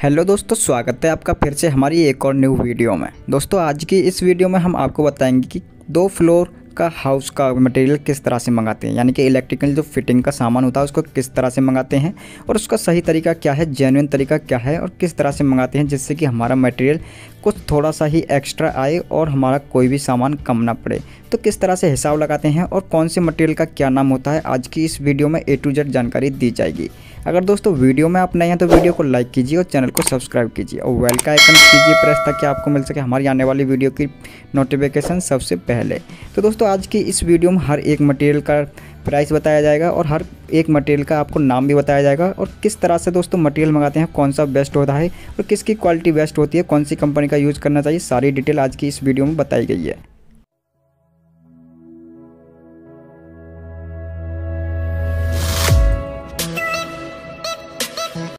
Hello दोस्तों, स्वागत है आपका फिर से हमारी एक और न्यू वीडियो में। दोस्तों आज की इस वीडियो में हम आपको बताएंगे कि 2 फ्लोर का हाउस का मटेरियल किस तरह से मंगाते हैं, यानी कि इलेक्ट्रिकल जो फिटिंग का सामान होता है उसको किस तरह से मंगाते हैं और उसका सही तरीका क्या है, जेन्युइन तरीका क्या है और किस तरह से मंगाते हैं जिससे कि हमारा मटेरियल कुछ थोड़ा सा ही एक्स्ट्रा आए और हमारा कोई भी सामान कम ना पड़े। तो किस तरह से हिसाब लगाते हैं और कौन से मटेरियल का क्या नाम होता है, आज की इस वीडियो में A to Z जानकारी दी जाएगी। अगर दोस्तों वीडियो में आप नए हैं तो वीडियो को लाइक कीजिए और चैनल को सब्सक्राइब कीजिए और बेल का आइकन कीजिए प्रेस, ताकि आपको मिल सके हमारी आने वाली वीडियो की नोटिफिकेशन सबसे पहले। तो दोस्तों आज की इस वीडियो में हर एक मटेरियल का प्राइस बताया जाएगा और हर एक मटेरियल का आपको नाम भी बताया जाएगा और किस तरह से दोस्तों मटेरियल मंगाते हैं, कौन सा बेस्ट होता है और किसकी क्वालिटी बेस्ट होती है, कौन सी कंपनी का यूज़ करना चाहिए, सारी डिटेल आज की इस वीडियो में बताई गई है।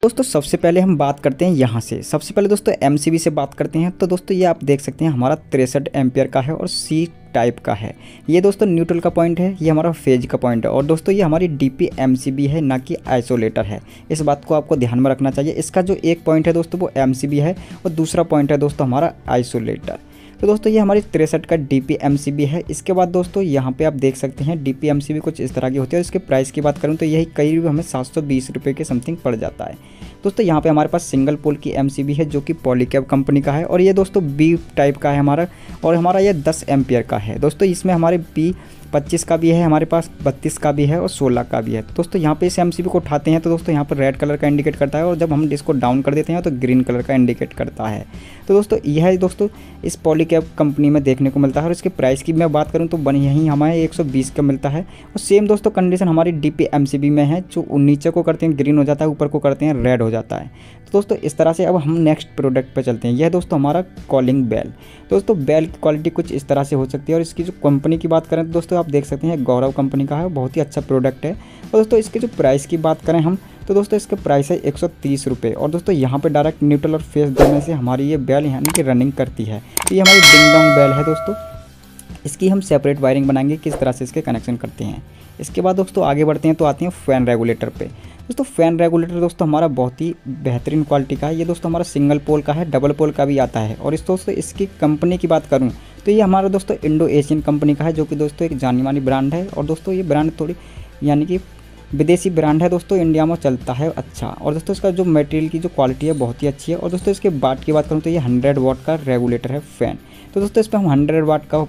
दोस्तों सबसे पहले हम बात करते हैं यहाँ से। सबसे पहले दोस्तों MCB से बात करते हैं। तो दोस्तों ये आप देख सकते हैं हमारा 63 एम्पियर का है और C टाइप का है। ये दोस्तों न्यूट्रल का पॉइंट है, ये हमारा फेज का पॉइंट है और दोस्तों ये हमारी DP MCB है, ना कि आइसोलेटर है। इस बात को आपको ध्यान में रखना चाहिए। इसका जो एक पॉइंट है दोस्तों वो MCB है और दूसरा पॉइंट है दोस्तों हमारा आइसोलेटर। तो दोस्तों ये हमारी 63 का DP MCB है। इसके बाद दोस्तों यहाँ पे आप देख सकते हैं DP MCB कुछ इस तरह की होती है और इसके प्राइस की बात करूँ तो यही करीब हमें 720 रुपये के समथिंग पड़ जाता है। दोस्तों यहाँ पे हमारे पास सिंगल पोल की MCB है जो कि पॉलीकैब कंपनी का है और ये दोस्तों B टाइप का है हमारा, और हमारा ये 10 एम्पियर का है। दोस्तों इसमें हमारे P25 का भी है, हमारे पास 32 का भी है और 16 का भी है। दोस्तों यहाँ पे इस MCB को उठाते हैं तो दोस्तों यहाँ पर रेड कलर का इंडिकेट करता है और जब हम इसको डाउन कर देते हैं तो ग्रीन कलर का इंडिकेट करता है। तो दोस्तों यह दोस्तों इस पॉलीकैब कंपनी में देखने को मिलता है और इसके प्राइस की मैं बात करूँ तो बनी यहीं हमारे 120 का मिलता है। और सेम दोस्तों कंडीशन हमारी DP MCB में है, जो नीचे को करते हैं ग्रीन हो जाता है, ऊपर को करते हैं रेड हो जाता है। तो दोस्तों इस तरह से अब हम नेक्स्ट प्रोडक्ट पे चलते हैं। यह दोस्तों हमारा कॉलिंग बेल। दोस्तों बेल की क्वालिटी कुछ इस तरह से हो सकती है और इसकी जो कंपनी की बात करें तो दोस्तों आप देख सकते हैं गौरव कंपनी का है, बहुत ही अच्छा प्रोडक्ट है। और दोस्तों इसके जो प्राइस की बात करें हम तो दोस्तों इसका प्राइस है 130 रुपये और दोस्तों यहाँ पे डायरेक्ट न्यूट्रल और फेस देने से हमारी ये बेल यानी कि रनिंग करती है। तो ये हमारी डिंग डोंग बेल है दोस्तों। इसकी हम सेपरेट वायरिंग बनाएंगे किस तरह से इसके कनेक्शन करते हैं। इसके बाद दोस्तों आगे बढ़ते हैं तो आते हैं फ़ैन रेगुलेटर पे। दोस्तों फ़ैन रेगुलेटर दोस्तों हमारा बहुत ही बेहतरीन क्वालिटी का है। ये दोस्तों हमारा सिंगल पोल का है, डबल पोल का भी आता है। और इस दोस्तों इसकी कंपनी की बात करूँ तो ये हमारा दोस्तों इंडो एशियन कंपनी का है, जो कि दोस्तों एक जानी मानी ब्रांड है। और दोस्तों ये ब्रांड थोड़ी यानी कि विदेशी ब्रांड है दोस्तों, इंडिया में चलता है अच्छा। और दोस्तों इसका जो मटेरियल की जो क्वालिटी है बहुत ही अच्छी है। और दोस्तों इसके वाट की बात करूँ तो ये 100 वाट का रेगुलेटर है फ़ैन। तो दोस्तों इस पर हम 100 वाट का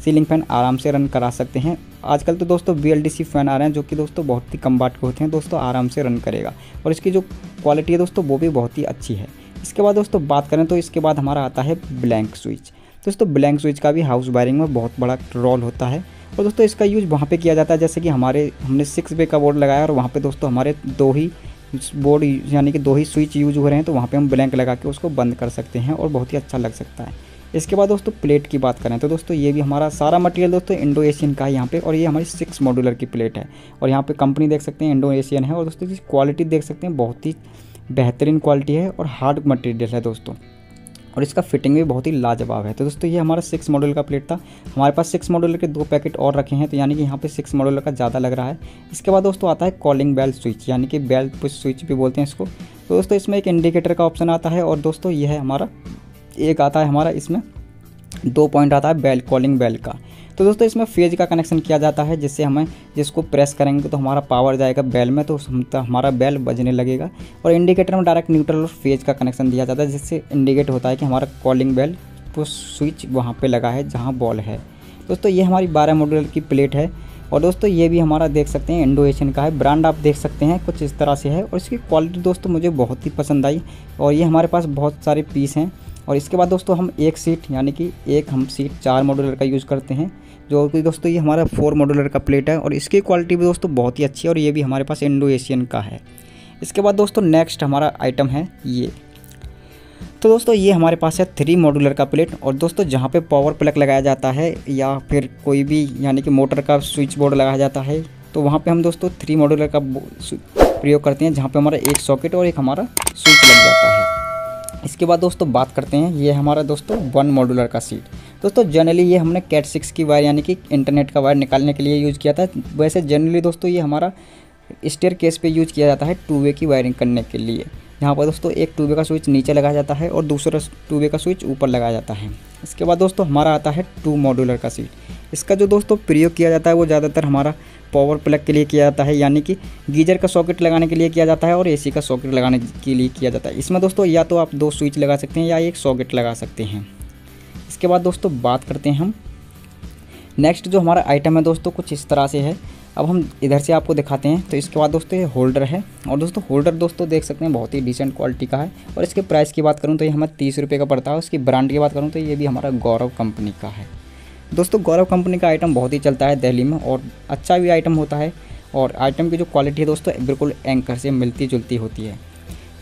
सीलिंग फ़ैन आराम से रन करा सकते हैं। आजकल तो दोस्तों BLDC फ़ैन आ रहे हैं जो कि दोस्तों बहुत ही कम वाट के होते हैं, दोस्तों आराम से रन करेगा और इसकी जो क्वालिटी है दोस्तों वो भी बहुत ही अच्छी है। इसके बाद दोस्तों बात करें तो इसके बाद हमारा आता है ब्लैंक स्विच। दोस्तों ब्लैंक स्विच का भी हाउस वायरिंग में बहुत बड़ा रोल होता है और दोस्तों इसका यूज़ वहाँ पे किया जाता है जैसे कि हमने 6 वे का बोर्ड लगाया और वहाँ पे दोस्तों हमारे 2 ही बोर्ड यानी कि 2 ही स्विच यूज हो रहे हैं, तो वहाँ पे हम ब्लैंक लगा के उसको बंद कर सकते हैं और बहुत ही अच्छा लग सकता है। इसके बाद दोस्तों प्लेट की बात करें तो दोस्तों ये भी हमारा सारा मटेरियल दोस्तों इंडो एशियन का है यहाँ पे, और ये हमारी 6 मॉड्यूलर की प्लेट है और यहाँ पे कंपनी देख सकते हैं इंडो एशियन है। और दोस्तों इसकी क्वालिटी देख सकते हैं बहुत ही बेहतरीन क्वालिटी है और हार्ड मटेरियल है दोस्तों, और इसका फिटिंग भी बहुत ही लाजवाब है। तो दोस्तों ये हमारा 6 मॉड्यूल का प्लेट था। हमारे पास 6 मॉड्यूल के 2 पैकेट और रखे हैं, तो यानी कि यहाँ पे 6 मॉड्यूल का ज़्यादा लग रहा है। इसके बाद दोस्तों आता है कॉलिंग बेल स्विच, यानी कि बेल पुश स्विच भी बोलते हैं इसको। तो दोस्तों इसमें एक इंडिकेटर का ऑप्शन आता है और दोस्तों यह है हमारा एक आता है हमारा इसमें 2 पॉइंट आता है बेल कॉलिंग बेल का। तो दोस्तों इसमें फेज का कनेक्शन किया जाता है, जिससे हमें जिसको प्रेस करेंगे तो हमारा पावर जाएगा बेल में, तो हमारा बेल बजने लगेगा। और इंडिकेटर में डायरेक्ट न्यूट्रल और फेज का कनेक्शन दिया जाता है, जिससे इंडिकेट होता है कि हमारा कॉलिंग बेल पुश स्विच वहाँ पे लगा है जहाँ बॉल है। दोस्तों ये हमारी 12 मॉड्यूल की प्लेट है और दोस्तों ये भी हमारा देख सकते हैं इंडो एशियन का है। ब्रांड आप देख सकते हैं कुछ इस तरह से है और इसकी क्वालिटी दोस्तों मुझे बहुत ही पसंद आई और ये हमारे पास बहुत सारे पीस हैं। और इसके बाद दोस्तों हम एक सीट यानी कि हम सीट 4 मॉड्यूलर का यूज़ करते हैं, जो कि दोस्तों ये हमारा 4 मॉड्यूलर का प्लेट है और इसकी क्वालिटी भी दोस्तों बहुत ही अच्छी है और ये भी हमारे पास इंडो एशियन का है। इसके बाद दोस्तों नेक्स्ट हमारा आइटम है ये। तो दोस्तों ये हमारे पास है 3 मॉड्यूलर का प्लेट और दोस्तों जहाँ पे पावर प्लग लगाया जाता है या फिर कोई भी यानी कि मोटर का स्विच बोर्ड लगाया जाता है, तो वहाँ पे हम दोस्तों 3 मॉड्यूलर का प्रयोग करते हैं, जहाँ पे हमारा एक सॉकेट और एक हमारा स्विच लग जाता है। इसके बाद दोस्तों बात करते हैं ये हमारा दोस्तों 1 मॉड्यूलर का सीट। दोस्तों जनरली ये हमने कैट 6 की वायर यानी कि इंटरनेट का वायर निकालने के लिए यूज़ किया था। वैसे जनरली दोस्तों ये हमारा स्टेयर केस पे यूज़ किया जाता है 2 वे की वायरिंग करने के लिए। यहाँ पर दोस्तों एक 2 वे का स्विच नीचे लगाया जाता है और दूसरा 2 वे का स्विच ऊपर लगाया जाता है। इसके बाद दोस्तों हमारा आता है 2 मॉड्यूलर का सीट। इसका जो दोस्तों प्रयोग किया जाता है वो ज़्यादातर हमारा पावर प्लग के लिए किया जाता है, यानी कि गीजर का सॉकेट लगाने के लिए किया जाता है और एसी का सॉकेट लगाने के लिए किया जाता है। इसमें दोस्तों या तो आप 2 स्विच लगा सकते हैं या एक सॉकेट लगा सकते हैं। इसके बाद दोस्तों बात करते हैं हम नेक्स्ट जो हमारा आइटम है दोस्तों कुछ इस तरह से है। अब हम इधर से आपको दिखाते हैं। तो इसके बाद दोस्तों ये होल्डर है और दोस्तों होल्डर दोस्तों देख सकते हैं बहुत ही डिसेंट क्वालिटी का है और इसके प्राइस की बात करूँ तो ये हमें 30 रुपये का पड़ता है। उसकी ब्रांड की बात करूँ तो ये भी हमारा गौरव कंपनी का है। दोस्तों गौरव कंपनी का आइटम बहुत ही चलता है दिल्ली में और अच्छा भी आइटम होता है और आइटम की जो क्वालिटी है दोस्तों बिल्कुल एंकर से मिलती जुलती होती है।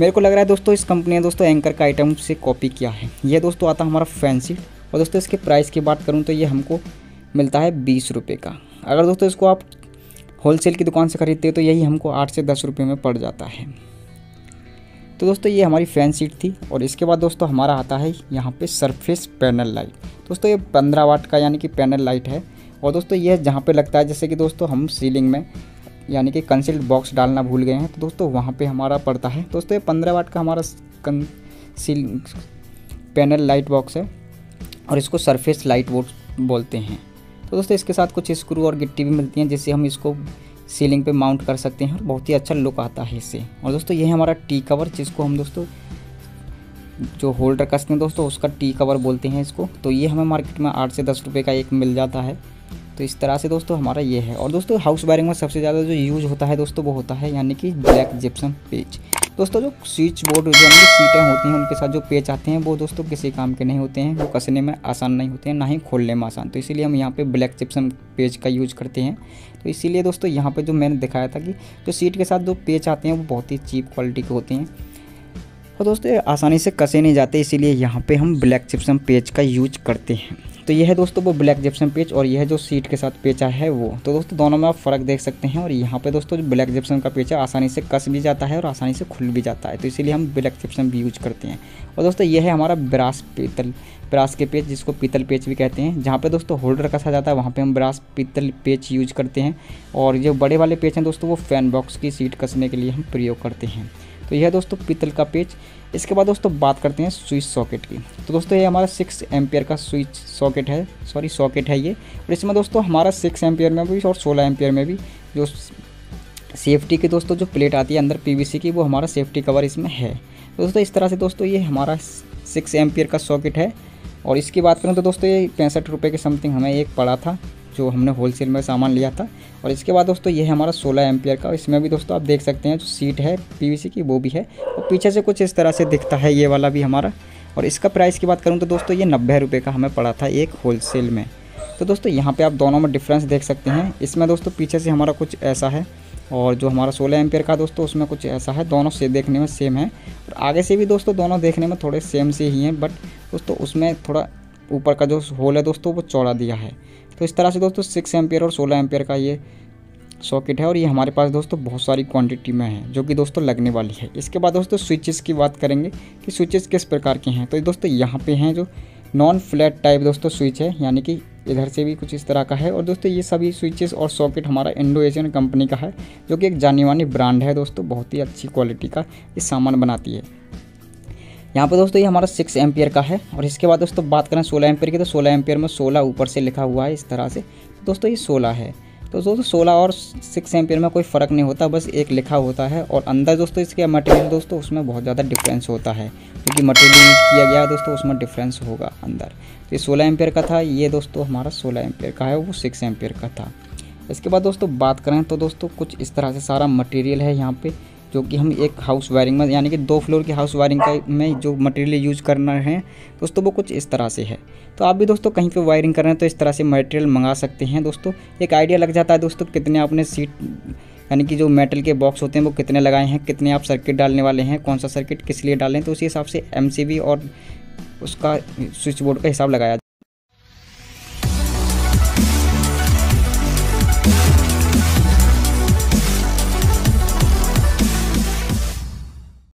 मेरे को लग रहा है दोस्तों इस कंपनी ने दोस्तों एंकर का आइटम से कॉपी किया है। ये दोस्तों आता है हमारा फैंसी और दोस्तों इसके प्राइस की बात करूँ तो ये हमको मिलता है 20 रुपये का। अगर दोस्तों इसको आप होलसेल की दुकान से खरीदते हो तो यही हमको 8 से 10 रुपये में पड़ जाता है। तो दोस्तों ये हमारी फैन सीट थी और इसके बाद दोस्तों हमारा आता है यहाँ पे सरफेस पैनल लाइट। दोस्तों ये 15 वाट का यानी कि पैनल लाइट है और दोस्तों ये जहाँ पे लगता है जैसे कि दोस्तों हम सीलिंग में यानी कि कंसील्ड बॉक्स डालना भूल गए हैं तो दोस्तों वहाँ पे हमारा पड़ता है। दोस्तों ये 15 वाट का हमारा कंसील पैनल लाइट बॉक्स है और इसको सरफेस लाइट बोलते हैं। तो दोस्तों इसके साथ कुछ स्क्रू और गिट्टी भी मिलती हैं जिससे हम इसको सीलिंग पे माउंट कर सकते हैं और बहुत ही अच्छा लुक आता है इससे। और दोस्तों ये है हमारा टी कवर जिसको हम दोस्तों जो होल्डर कसते हैं दोस्तों उसका टी कवर बोलते हैं इसको। तो ये हमें मार्केट में 8 से 10 रुपये का एक मिल जाता है। तो इस तरह से दोस्तों हमारा ये है। और दोस्तों हाउस वायरिंग में सबसे ज़्यादा जो यूज़ होता है दोस्तों वो होता है यानी कि ब्लैक जिप्सम पेच। दोस्तों जो स्विच बोर्ड जो यानी कि सीटें होती हैं उनके साथ जो पेच आते हैं वो दोस्तों किसी काम के नहीं होते हैं, वो कसने में आसान नहीं होते हैं ना ही खोलने में आसान। तो इसीलिए हम यहाँ पे ब्लैक जिप्सम पेच का यूज करते हैं। तो इसीलिए दोस्तों यहाँ पे जो मैंने दिखाया था कि जो सीट के साथ जो पेच आते हैं वो बहुत ही चीप क्वालिटी के होते हैं और दोस्तों आसानी से कसे नहीं जाते, इसीलिए यहाँ पे हम ब्लैक जिप्सम पेच का यूज करते हैं। तो यह है दोस्तों वो ब्लैक जिप्सम पेच और यह जो सीट के साथ पेचा है वो। तो दोस्तों दोनों में आप फ़र्क देख सकते हैं। और यहाँ पे दोस्तों जो ब्लैक जिप्सम का पेच है आसानी से कस भी जाता है और आसानी से खुल भी जाता है, तो इसीलिए हम ब्लैक जिप्सम भी यूज करते हैं। और दोस्तों यह है हमारा ब्रास के पेच जिसको पीतल पेच भी कहते हैं। जहाँ पे दोस्तों होल्डर कसा जाता है वहाँ पे हम ब्रास पीतल पेच यूज करते हैं और जो बड़े वाले पेच हैं दोस्तों वो फैन बॉक्स की सीट कसने के लिए हम प्रयोग करते हैं। तो यह है दोस्तों पीतल का पेच। इसके बाद दोस्तों बात करते हैं स्विच सॉकेट की। तो दोस्तों ये हमारा 6 एम्पियर का स्विच सॉकेट है ये। और इसमें दोस्तों हमारा 6 एम्पियर में भी और 16 एम्पियर में भी जो सेफ्टी की दोस्तों जो प्लेट आती है अंदर पीवीसी की वो हमारा सेफ्टी कवर इसमें है। तो दोस्तों इस तरह से दोस्तों ये हमारा 6 एम्पियर का सॉकेट है। और इसकी बात करूँ तो दोस्तों ये 65 रुपये के समथिंग हमें एक पड़ा था जो हमने होलसेल में सामान लिया था। और इसके बाद दोस्तों ये है हमारा 16 एम्पियर का। इसमें भी दोस्तों आप देख सकते हैं जो सीट है पीवीसी की वो भी है और पीछे से कुछ इस तरह से दिखता है ये वाला भी हमारा। और इसका प्राइस की बात करूँ तो दोस्तों ये 90 रुपये का हमें पड़ा था एक होलसेल में। तो दोस्तों यहाँ पे आप दोनों में डिफरेंस देख सकते हैं। इसमें दोस्तों पीछे से हमारा कुछ ऐसा है और जो हमारा 16 एम्पियर का दोस्तों उसमें कुछ ऐसा है। दोनों से देखने में सेम है और आगे से भी दोस्तों दोनों देखने में थोड़े सेम से ही हैं, बट दोस्तों उसमें थोड़ा ऊपर का जो होल है दोस्तों वो चौड़ा दिया है। तो इस तरह से दोस्तों 6 एम्पियर और 16 एम्पियर का ये सॉकेट है और ये हमारे पास दोस्तों बहुत सारी क्वांटिटी में है जो कि दोस्तों लगने वाली है। इसके बाद दोस्तों स्विचेस की बात करेंगे कि स्विचेस किस प्रकार के हैं। तो दोस्तों यहाँ पे हैं जो नॉन फ्लैट टाइप दोस्तों स्विच है, यानी कि इधर से भी कुछ इस तरह का है। और दोस्तों ये सभी स्विचेस और सॉकेट हमारा इंडो एशियन कंपनी का है जो कि एक जानी मानी ब्रांड है दोस्तों, बहुत ही अच्छी क्वालिटी का ये सामान बनाती है। यहाँ पे दोस्तों ये हमारा 6 एम्पियर का है। और इसके बाद दोस्तों बात करें 16 एम्पियर की, तो 16 एम्पियर में 16 ऊपर से लिखा हुआ है इस तरह से। तो दोस्तों ये 16 है। तो दोस्तों 16 और 6 एम्पियर में कोई फ़र्क नहीं होता, बस एक लिखा होता है। और अंदर दोस्तों इसके मटेरियल दोस्तों उसमें बहुत ज़्यादा डिफरेंस होता है, क्योंकि मटेरियल यूज किया गया है दोस्तों उसमें डिफरेंस होगा अंदर। तो ये 16 एम्पियर का था, ये दोस्तों हमारा 16 एम्पियर का है, वो 6 एम्पियर का था। इसके बाद दोस्तों बात करें तो दोस्तों कुछ इस तरह से सारा मटेरियल है यहाँ पे, जो कि हम एक हाउस वायरिंग में यानी कि 2 फ्लोर की हाउस वायरिंग का में जो मटेरियल यूज करना है दोस्तों वो कुछ इस तरह से है। तो आप भी दोस्तों कहीं पे वायरिंग कर रहे हैं तो इस तरह से मटेरियल मंगा सकते हैं दोस्तों। एक आइडिया लग जाता है दोस्तों कितने आपने सीट यानी कि जो मेटल के बॉक्स होते हैं वो कितने लगाए हैं, कितने आप सर्किट डालने वाले हैं, कौन सा सर्किट किस लिए डालें, तो उसी हिसाब से MCB और उसका स्विच बोर्ड का हिसाब लगाया